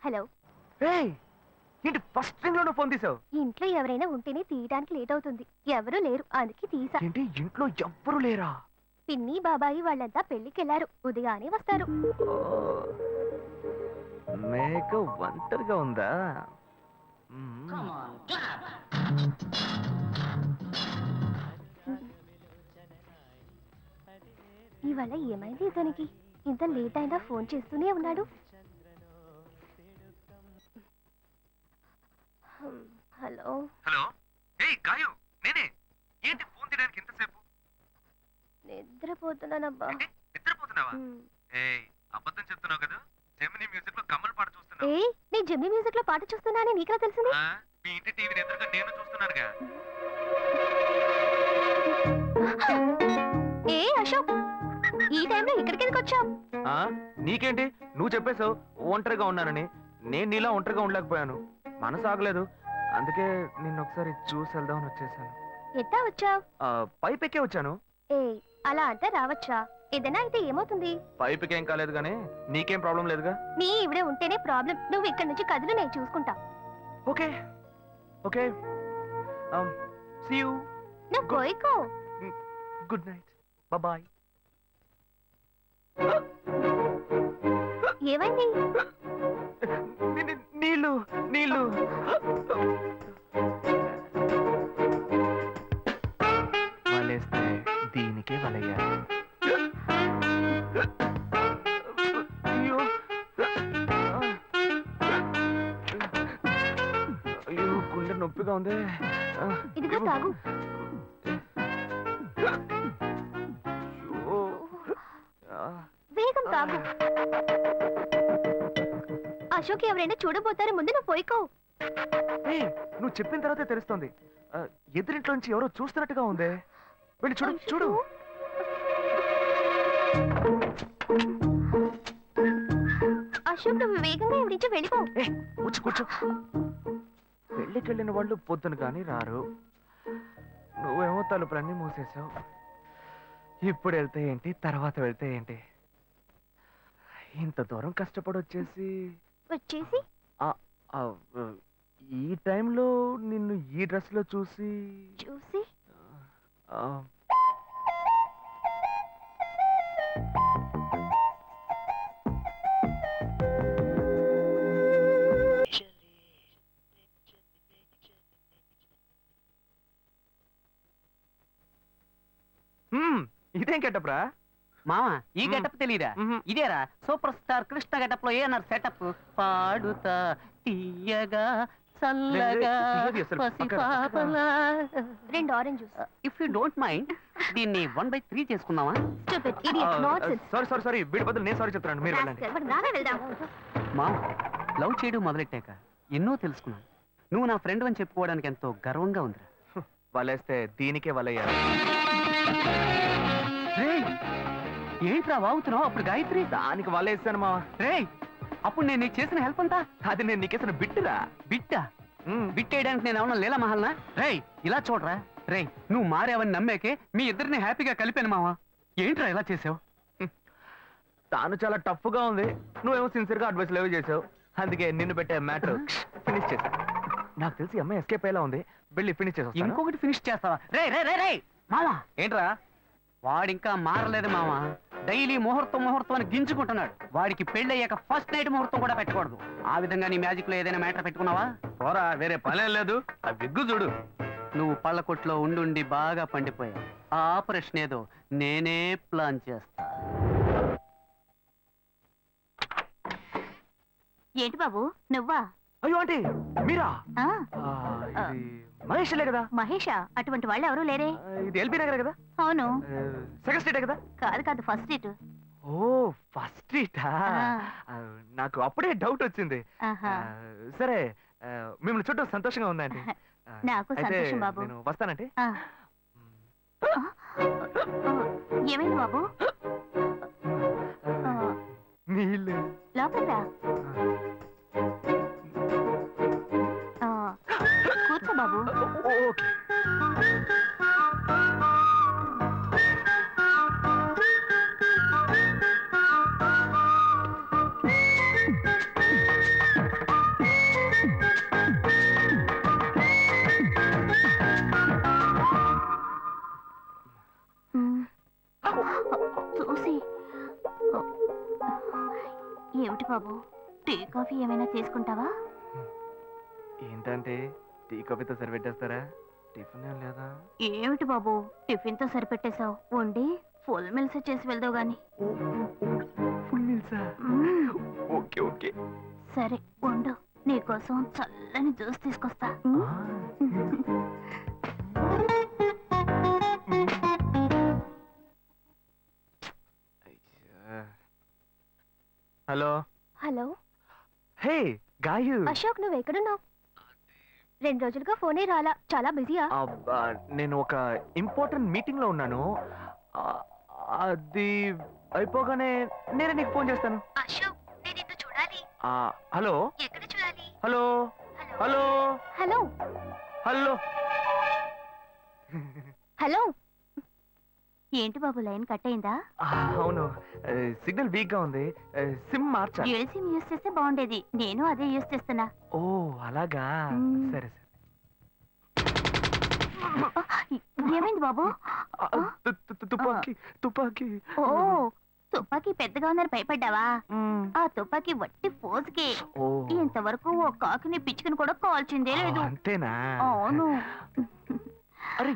Hello. ఏంటి first ring లోనే phone తీసావు? ఇంట్లో ఎవరైనా ఉంటేనే తీయడానికి లేట్ అవుతుంది. ఎవరూ లేరు, అందుకే తీసా. ఏంటి ఇంట్లో ఎవ్వరు లేరా? పిన్ని బాబాయి వాళ్ళంతా పెళ్లికెళ్లారు, ఉదయానే వస్తారు. మేక ఒంటరిగా ఉందా? ఇవాళ ఏమైంది ఇతనికి? ఇంత లేట్ అయినా ఫోన్ చేస్తూనే ఉన్నాడు. Hello hello. గాయు నేనే. ఏంటి ఫోన్ తీయడానికి ఎంతసేపు? నిద్రపోతున్నానబ్బా. నిద్రపోతున్నావా? అబద్ధం చెప్తున్నావు కదా. జెమినీ మ్యూజిక్ లో కమల్ పాట చూస్తున్నావు. నేను జెమినీ మ్యూజిక్ లో పాట చూస్తున్నానని నీకెలా తెలిసింది? మీ ఇంటి టీవీని ఎదురుగా నేను చూస్తున్నానుగా. అశోక్, ఈ టైంలో ఇక్కడికి ఎందుకు వచ్చావు? నీకేంటి, నువ్వు చెప్పేశావు ఒంటరిగా ఉన్నానని. నేను నీలా ఒంటరిగా ఉండలేకపోయాను, మనసు ఆగలేదు. అందుకే నిన్ను ఒకసారి చూసి వెళ్దామని వచ్చేసాను. ఎట్టా వచ్చావు? పైపెక్కే వచ్చాను. అలా అంటే రావచ్చా? ఏదైనా అయితే ఏమవుతుంది? పైపుకేం కాలేదు గానీ నీకేం ప్రాబ్లం లేదుగా. నీ ఇవిడే ఉంటేనే ప్రాబ్లం. నువ్వు ఇక్కడ నుంచి కదులు, నేను చూసుకుంటా. Okay okay. See you. నువ్వు కోయికో. Good night, bye. ఏమైంది? నీళ్ళు నీళ్ళు. వలేస్తే దీనికే వలయ్యా. అయ్యో అయ్యో, గుండె నొప్పిగా ఉంది. ఇదిగో తాగు. వేగం తాగు. అశోక్ ఎవరైనా చూడబోతారు, ముందు నువ్వు పోయికో. నువ్వు చెప్పిన తర్వాతే తెలుస్తోంది. ఎదురింట్లో నుంచి ఎవరో చూస్తున్నట్టుగా ఉంది. వెళ్ళి చూడు చూడు. అశోక్, నువ్వు వేగంగా ఇవి నుంచి వెళ్ళిపో. కూర్చో కూర్చో. పెళ్ళికెళ్ళిన వాళ్ళు పొద్దున కానీ రారు. నువ్వేమో తలుపులన్నీ మూసేసావు. ఇప్పుడు వెళ్తే ఏంటి, తర్వాత వెళ్తే ఏంటి? ఇంత దూరం కష్టపడి వచ్చేసి ఈ టైంలో నిన్ను ఈ డ్రెస్ లో చూసి ఇదేం గెటప్రా మామా? ఈ గెటప్ తెలీదా? ఇదేరా సూపర్ స్టార్ కృష్ణ గెటప్ లో ఏనారు సెటప్. పాడుతా తీయగా చల్లగా రెండు orange juice. If you don't mind దీన్ని 1/3 చేసుకుందామా? సారీ సారీ సారీ, వీడి బదులు నేను సారీ చెప్తున్నాను, మీరు వెళ్ళండి. మా లవ్ చేయడం మొదలెట్టాక ఎన్నో తెలుసుకున్నాను. నువ్వు నా ఫ్రెండ్ అని చెప్పుకోవడానికి ఎంతో గర్వంగా ఉందిరా. వలేస్తే దీనికే వలయ్యా. ఏంట్రా వాగుతున్నావు? అప్పుడు గాయత్రి దానికి వలేసాను మా. అప్పుడు నేను నీకు చేసిన హెల్ప్ అంతా అది నేను నీకేసిన బిట్టురా. బిట్టా? బిట్టేయడానికి నేను ఏమన్నా లీలా మహల్నా? ఇలా చూడరా. నువ్వు మారేవని నమ్మేకే మీ ఇద్దరిని హ్యాపీగా కలిపాను మావా. ఏంట్రా ఇలా చేసావు? తాను చాలా టఫ్ గా ఉంది, నువ్వేమో సిన్సియర్ గా అడ్వైస్ లేవు చేసావు. అందుకే నిన్ను పెట్టే మ్యాటర్ ఫినిష్ చేసా. నాకు తెలిసి అమ్మాయి ఎస్కేప్ అయ్యేలా ఉంది, వెళ్ళి ఫినిష్ చేసా. ఇంకొకటి ఫినిష్ చేస్తావా? మావా ఏంట్రా? వాడింకా మారలేదు మావా. డైలీ ముహూర్తం ముహూర్తం అని గింజుకుంటున్నాడు. వాడికి పెళ్ళయ్యాక ఫస్ట్ నైట్ ముహూర్తం కూడా పెట్టకూడదు. ఆ విధంగా నీ మ్యాజిక్ లో ఏదైనా మ్యాటర్ పెట్టుకున్నావా? పోరా, వేరే పనే లేదు. ఆ విగ్గు చూడు. నువ్వు పళ్ళ కొట్లో ఉండి బాగా పండిపోయావు. ఆ ఆపరేషన్ ఏదో నేనే ప్లాన్ చేస్తా. ఏంటి బాబు నువ్వా? అయ్యో ఆంటీ మీరా? మహేష్లే కదా? మహేషా? అటువంటి వాళ్ళు ఎవరూ లేరే. ఇది ఎల్బీ నగర్ కదా? అవును. సెకండ్ స్ట్రీట్ కదా? కాదు కాదు, ఫస్ట్ స్ట్రీట్. ఓ ఫస్ట్ స్ట్రీటా? నాకు అప్పుడే డౌట్ వచ్చింది. సరే, మిమ్మల్ని చూడడం సంతోషంగా ఉందండి. నాకు సంతోషం బాబు. నేను వస్తానంటే. ఏమైంది బాబు? నీళ్ళు లోపలికి రా. కూర్చో బాబు. ఓకే. ఏమిటి బాబు, టీ కాఫీ ఏమైనా తీసుకుంటావా? ఏంటంటే టీ కాఫీతో సరిపెట్టేస్తారా? టిఫిన్ ఏం లేదా? ఏమిటి బాబు, టిఫిన్ తో సరిపెట్టేశావు, వండి ఫుల్ మిల్స్ చేసి వెళ్దావు గాని. ఫుల్ మీల్సా? మ్మ్. Okay okay. సరే వండు, నీకోసం చల్లని జ్యూస్ తీసుకొస్తా. Hello. Hello hey Gayu. Ashok, నువ్వు ఎక్కడున్నావు? 2 రోజులుగా ఫోనే రాలా, చాలా బిజీయా? నేను ఒక ఇంపార్టెంట్ మీటింగ్ లో ఉన్నాను. ఆ, అది అయిపోగానే నేనే నీకు ఫోన్ చేస్తాను. అశోక్, నేను నిన్ను చూడాలి. హలో. ఎక్కడ చూడాలి? Hello hello hello hello. Hello. ఏంటి బాబు, లైన్ కట్ అయిందా? అవును, సిగ్నల్ వీక్ గా ఉంది. సిమ్ మార్చా. డ్యూయల్ సిమ్ యూస్ చేస్తే బాగుండేది, నేను అదే యూస్ చేస్తున్నా. ఓ అలాగా. మ్మ్. సరే సరే. ఏమైంది బాబు? తుపాకీ తుపాకీ. ఓ, తుపాకీ పెద్దగా ఉందని భయపడ్డావా? మ్మ్. ఆ తుపాకీ వట్టి ఫోజుకే. ఓ ఇంతవరకు ఓ కాకిని పిచ్చుకుని కూడా కాల్చిందే లేదు. అంతేనా? అవును. అరే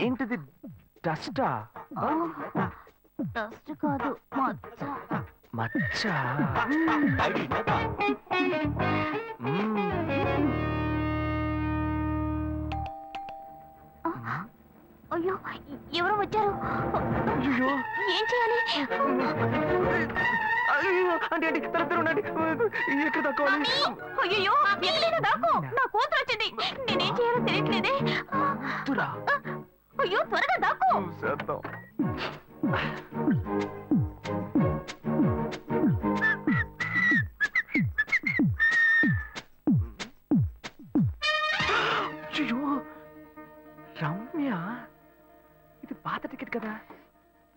ఏంటిది, డస్టా? డస్ట్ కాదు, మచ్చ. మచ్చ. అయ్యో, ఎవరో వచ్చారు. అయ్యో ఏం చేయాలి? అయ్యో, అంటే తరతరు ఉండండి. ఎక్కడ తక్కువాలి? అయ్యో, ఎక్కడైనా దాక్కో, నా కూతురు వచ్చింది. నేనేం చేయాలో తెలియట్లేదే. అయ్యో, త్వరగా దాక్కో. చేద్దాం. అయ్యో, రమ్య, ఇది పాత టికెట్ కదా.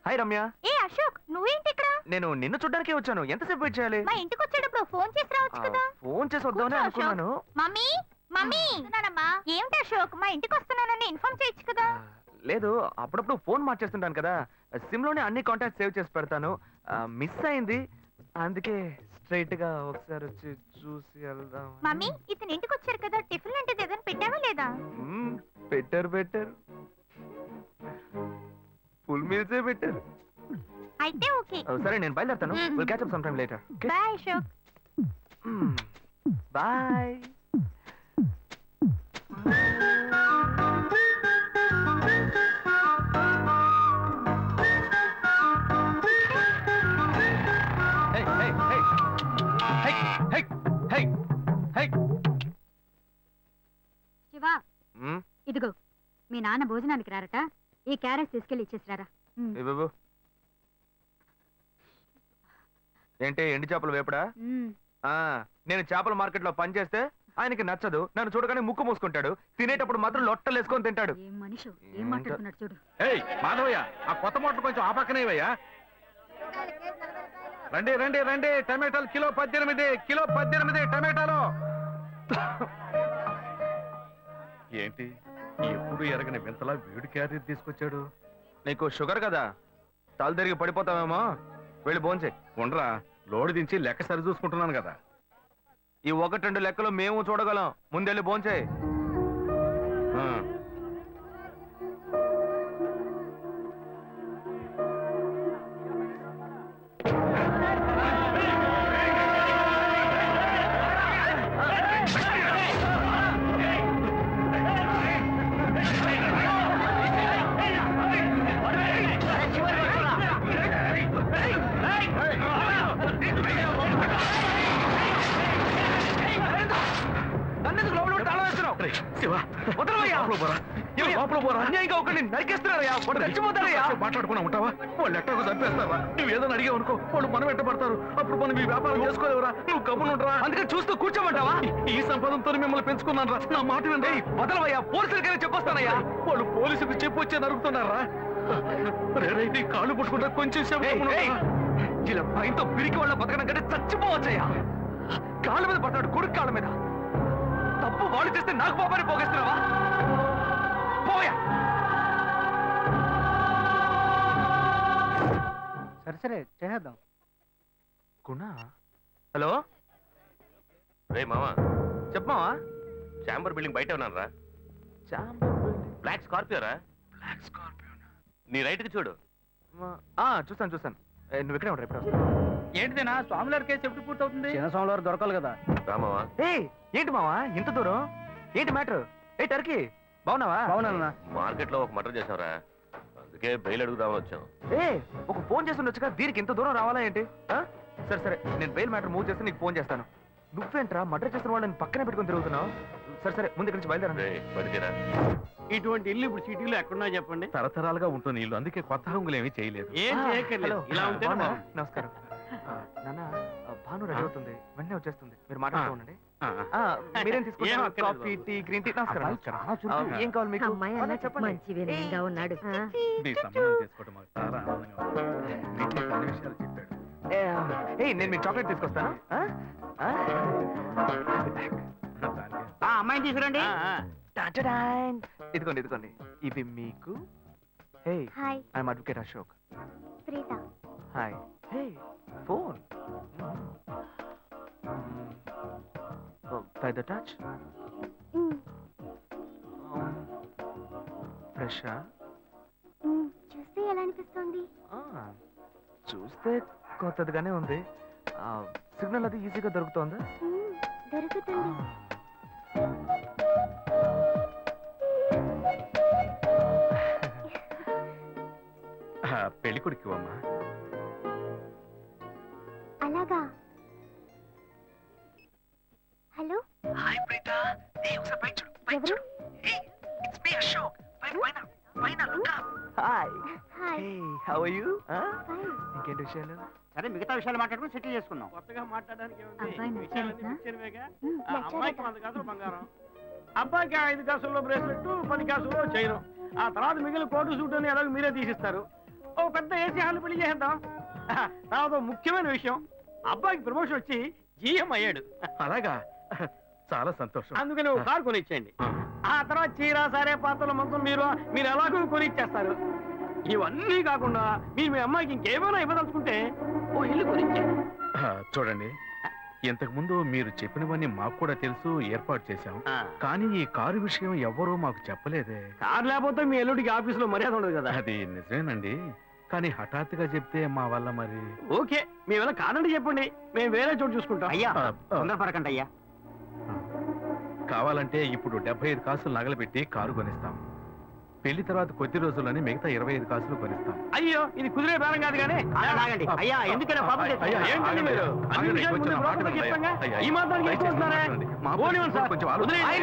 హాయ్ రమ్య. ఏ అశోక్, నువ్వేంటి ఇక్కడ? నేను నిన్ను చూడ్డానికే వచ్చాను. ఎంతసేపు వెయిట్ చేయాలి? మా ఇంటికి వచ్చేటప్పుడు ఫోన్ చేసి రావచ్చు కదా. ఫోన్ చేసి వద్దామని కూర్చో, అనుకున్నాను. మమ్మీ మమ్మీ, ఏమిటి అశోక్, మా ఇంటికి వస్తున్నానని ఇన్ఫార్మ్ చేయొచ్చు కదా. లేదు, అప్పుడప్పుడు ఫోన్ మార్చేస్తుంటాను కదా. సిమ్ లోనే అన్ని కాంటాక్ట్ సేవ్ చేసి పెడతాను. మిస్ అయింది, అందుకే స్ట్రైట్ గా ఒకసారి వచ్చి చూసి వెళ్దాం. మమ్మీ, ఇతను ఇంటికి వచ్చారు కదా, టిఫిన్ లాంటిది ఏదైనా పెట్టావా లేదా? పెట్టారు పెట్టారు, ఫుల్ మీల్సే పెట్టారు. అయితే ఓకే. సరే, నేను బయలుదేరుతాను. Will catch up some time later. Bye Ashok. Bye. Shiva, ఇదిగో మీ నాన్న భోజనానికి రారట, ఈ క్యారెట్ తీసుకెళ్లి ఇచ్చేసిరారా. ఏంటి, ఎండి చేపలు వేపడా? నేను చేపల మార్కెట్ లో పనిచేస్తే ఆయనకి నచ్చదు. నన్ను చూడగానే ముక్కు మూసుకుంటాడు. తినేటప్పుడు మాత్రం లొట్టలు వేసుకొని తింటాడు. ఏం మనిషి, ఏం మాట్లాడుతున్నాడు చూడు. ఏయ్ మాధవయ్య, ఆ కొత్త మోటార్ కొంచెం ఆ పక్కనేవయ్యా. రండి రండి రండి, టమాటాలు కిలో 18, కిలో 18 టమాటాలు. ఏంటి ఎప్పుడు ఎరగని వింతలా వేడి క్యారీ తీసుకొచ్చాడు? నీకు షుగర్ కదా, తల తిరిగి పడిపోతావేమో. వెళ్ళి భోంచే. ఉండరా, లోడు దించి లెక్క సరి చూసుకుంటున్నాను కదా. ఈ 1-2 లెక్కలు మేము చూడగలం. ముందెళ్ళి భోంచే. మాట్లాడుకున్నా ఉంటావా? వాళ్ళు ఎట్టకు చంపేస్తావా? నువ్వు ఏదైనా అడిగావు అనుకో, వాళ్ళు మనం వెంటబడతారు. అప్పుడు మనం ఈ వ్యాపారం చేసుకోలేవురా. నువ్వు గమ్మునుంటరా. అందుకని చూస్తూ కూర్చోమంటావా? ఈ సంపాదంతో మిమ్మల్ని పెంచుకున్నాను రా. నా మాట వినండి. వదలవయ్యా, పోలీసులకైనా చెప్పొస్తానయ్యా. వాళ్ళు పోలీసులకు చెప్పొచ్చే నరుగుతున్నారా? నీ కాళ్ళు పుట్టుకుంటా కొంచెం సేపు ఇలా భయంతో పిరికి వాళ్ళ బతకడం కంటే చచ్చిపోవచ్చయ్యా. కాళ్ళ మీద పడతాడు, కొడుకు కాళ్ళ మీద. తప్పు వాళ్ళు చేస్తే నాకు పాపాన్ని పోగేస్తున్నావా? పోయా. సరే చేద్దాం. గుణ హలో రే మామా, చెప్పమావా చాంబర్ బిల్డింగ్ బయట ఉన్నాను రా. బ్లాక్ స్కార్పియో రా. నీ రైట్ కి చూడు. చూస్తాను నువ్వు ఇక్కడే ఉంటావు, ఎప్పుడు వస్తావు? ఏంటిదేనా స్వామివారి కేసు ఎప్పుడు పూర్తవుతుంది? చిన్న స్వామివారు దొరకాలి కదా. రా మావా. ఏంటి మావా ఇంత దూరం? ఏంటి మ్యాటర్? టర్కీ బాగున్నావా? బాగున్నా. మార్కెట్ లో ఒక మర్డర్ చేసావురా, అందుకే బెయిల్ అడుగుదామని వచ్చాం. ఒక ఫోన్ చేసి ఉండొచ్చుగా, దీనికి ఇంత దూరం రావాలా ఏంటి? సరే నేను బెయిల్ మ్యాటర్ మూవ్ చేస్తే నీకు ఫోన్ చేస్తాను. నువ్వేంట్రా మర్డర్ చేసిన వాళ్ళని పక్కనే పెట్టుకొని తిరుగుతున్నావు? సరే ముందు ఇక్కడి నుంచి బయలుదేరండి. రే బడితేరా. ఇటువంటి ఇల్లు ఇప్పుడు సిటీలో ఎక్కడున్నా చెప్పండి. తరతరాలుగా ఉంటుంది ఇల్లు, అందుకే కొత్త హంగులు ఏమీ చేయలేదు. ఏం చేయక్కర్లేదు. ఇలా ఉంటే బాగున్నారా? నమస్కారం. నాన్న భాను రెడీ అవుతుంది, వెంటనే వచ్చేస్తుంది, మీరు మాట్లాడుతూ ఉండండి. మీరేం ఏం తీసుకుంటారు? అక్కర్లేదు కాఫీ, టీ, గ్రీన్ టీ? నమస్కారం. ఏం కావాలి మీకు? చెప్పండి. మంచి వినయంగా ఉన్నాడు. మీ సంబంధం చేసుకోవడం మాకు చాలా ఆనందంగా ఉంది. మీకు కొన్ని విషయాలు చెప్పాడు. నేను మీకు చాక్లెట్ తీసుకొస్తాను. అమ్మాయిని తీసుకురండి. ఇదిగోండి ఇది మీకు. Hi I'm advocate Ashok. Preetha. Hi. Phone by the touch. ఫ్రెషా? చూస్తే ఎలా అనిపిస్తుంది? చూస్తే కొత్తదిగానే ఉంది. సిగ్నల్ అది ఈజీగా దొరుకుతోందా? దొరుకుతుంది. పెళ్లి కొడుకు అమ్మా. అలాగా. Hello hi Preetha. ఒకసారి పైకి చూడు. ఎవరు? It's me Ashok. పైన look up. Hi. Hi. How are you? Fine. ఇంకేంటి విషయాలు? సరే మిగతా విషయాలు మాట్లాడుకుని సెటిల్ చేసుకుందాం. కొత్తగా మాట్లాడడానికి అబ్బాయి నచ్చాడా? అమ్మాయికి 100 కాసులు బంగారం, అబ్బాయికి 5 కాసుల్లో బ్రేస్లెట్, 10 కాసుల్లో చైన్. ఆ తర్వాత మిగిలిన కోటు సూట్ అని ఎలాగో మీరే తీసిస్తారు. ఓ పెద్ద ఏసీ హాల్ పెళ్లి చేద్దాం. తర్వాత ముఖ్యమైన విషయం, అబ్బాయికి ప్రమోషన్ వచ్చి జీఎం అయ్యాడు. అలాగా, చాలా సంతోషం. అందుకని ఒక కారు కొనిచ్చేయండి. ఆ తర్వాత చీర సారే పాత్రల మొత్తం మీరు ఎలాగో కొనిచ్చేస్తారు. ఇవన్నీ కాకుండా మీరు మీ అమ్మాయికి ఇంకేమైనా ఇవ్వదలుచుకుంటే ఓ ఇల్లు కొనిచ్చేయండి. చూడండి, ఇంతకు ముందు మీరు చెప్పినవన్నీ మాకు కూడా తెలుసు, ఏర్పాటు చేశాం. కానీ ఈ కారు విషయం ఎవ్వరూ మాకు చెప్పలేదే. కారు లేకపోతే మీ ఎల్లుడికి ఆఫీసులో మర్యాద ఉండదు కదా. అది నిజమేనండి, కానీ హఠాత్తుగా చెప్తే మా వల్ల మరి. ఓకే, మీ వల్ల కాదండి చెప్పండి, మేము వేరే చోటు చూసుకుంటాం. అయ్యా తొందరపడకండి అయ్యా. కావాలంటే ఇప్పుడు 75 కాసులు నగలబెట్టి కారు కొనిస్తాం. పెళ్లి తర్వాత కొద్ది రోజుల్లోనే మిగతా 25 కాసులు కొనిస్తాం. అయ్యో, ఇది కుదిరే బేరం కాదు కానీ. అయ్యా ఎందుకైనా పాపం చేస్తారు? ఏంటండి మీరు? అన్ని విషయాలు ముందే బ్రోకర్లకు చెప్తాంగా. ఈ మాత్రానికి ఎక్కువ వస్తున్నారే? పోనివ్వండి సార్.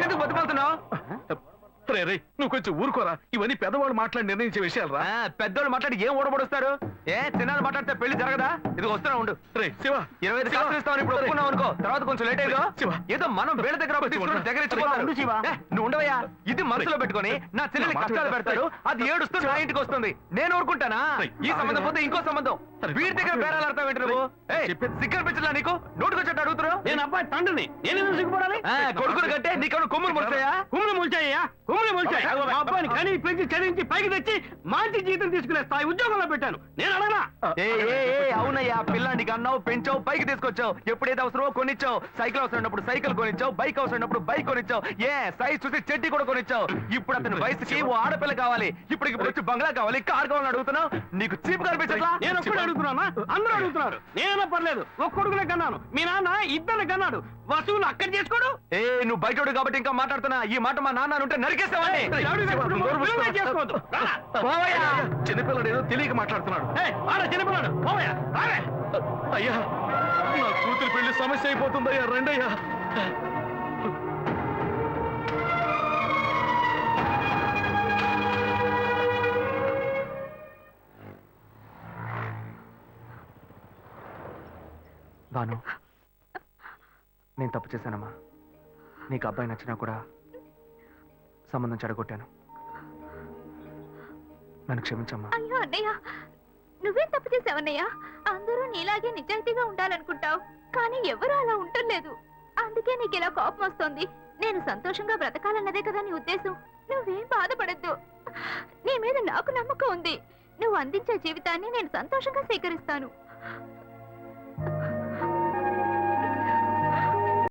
ఎందుకు బతుకుతున్నావు? రే, నువ్వు కొంచెం ఊరుకోరా. ఇవన్నీ పెద్దవాళ్ళు మాట్లాడి నిర్ణయించే విషయాలు రా. పెద్దోళ్ళు మాట్లాడి ఏం ఓడబడుస్తారు? చిన్నాళ్ళు మాట్లాడితే పెళ్లి జరగదా? ఇది వస్తున్నా ఉండు. రే శివ, 25 కాసులు ఇస్తామని ఇప్పుడు ఒప్పుకున్నావు అనుకో, తర్వాత కొంచెం లేట్ అయ్యో. శివ, ఏదో మనం వీళ్ళ దగ్గర దగ్గర నువ్వు ఉండవయ్యా. ఇది మనసులో పెట్టుకొని నా చెల్లెలు కష్టాలు పెడతారు, అది ఏడుస్తుంది నా ఇంటికి వస్తుంది. నేను ఊరుకుంటానా? ఈ సంబంధం పోతే ఇంకో సంబంధం. వీడి దగ్గర బేరాలు ఆడతావు ఏంటి నువ్వు? సిగ్గర్ పిచ్చలా నీకు? నోటుకొచ్చేట్టు అడుగుతున్నావు. నేను అబ్బాయి తండ్రిని, నేను సిగ్గుపడాలి? కొడుకుని కంటే నీకు కొమ్ములు ముడిచాయా? కుమ్ములు ముల్చాయ్యా, కుమ్ములు ముల్చాయి. మా అబ్బాయిని కని పెంచి చదివించి పైకి తెచ్చి మంచి జీతం తీసుకునే స్థాయి ఉద్యోగంలో పెట్టాను. నేను అడగనా? అవునయ్యా, పిల్లానికి అన్నావు, పెంచావు, పైకి తీసుకొచ్చావు. ఎప్పుడైతే అవసరమో కొనిచ్చావు. సైకిల్ అవసరం ఉన్నప్పుడు సైకిల్ కొనిచ్చావు, బైక్ అవసరం ఉన్నప్పుడు బైక్ కొనిచ్చావు. సైజ్ చూసి చెడ్డీ కూడా కొనిచ్చావు. ఇప్పుడు అతని వయసుకి ఓ ఆడపిల్ల కావాలి, ఇప్పుడు వచ్చి బంగ్లా కావాలి, కార్ కావాలని అడుగుతున్నావు. నీకు చీప్ కనిపించట్లా? నేను ఒక్కడే అడుగుతున్నా, అందరూ అడుగుతున్నారు. నేనైనా పర్లేదు, ఒక్కొడుకునే కన్నాను, మీ నాన్న ఇద్దరు కన్నాడు. వసూలు అక్కడ చేసుకోడు. నువ్వు బయటోడు కాబట్టి ఇంకా మాట్లాడుతున్నా. ఈ మాట మా నాన్న ఉంటే నరికేస్తావని. చేసుకోవద్దు. చిన్నపిల్లడు ఏదో తెలియక మాట్లాడుతున్నాడు. చిన్నపిల్లాడు అయ్యా, నా కూతురు పెళ్లి సమస్య అయిపోతుందయ్యా, రండయ్యా. భాను, నేను తప్పు చేశానమ్మా. నీకు అబ్బాయి నచ్చినా కూడా సంబంధం చెడగొట్టాను. నన్ను క్షమించమ్మా. అయ్యో అన్నయ్య, నువ్వేం తప్పు చేసావన్నయ్య? అందరూ నీలాగే నిజాయితీగా ఉండాలనుకుంటావు, కానీ ఎవరు అలా ఉండలేదు. అందుకే నీకు ఇలా కోపం వస్తుంది. నేను సంతోషంగా బ్రతకాలన్నదే కదా నీ ఉద్దేశం. నువ్వేం బాధపడద్దు. నీ మీద నాకు నమ్మకం ఉంది. నువ్వు అందించే జీవితాన్ని నేను సంతోషంగా స్వీకరిస్తాను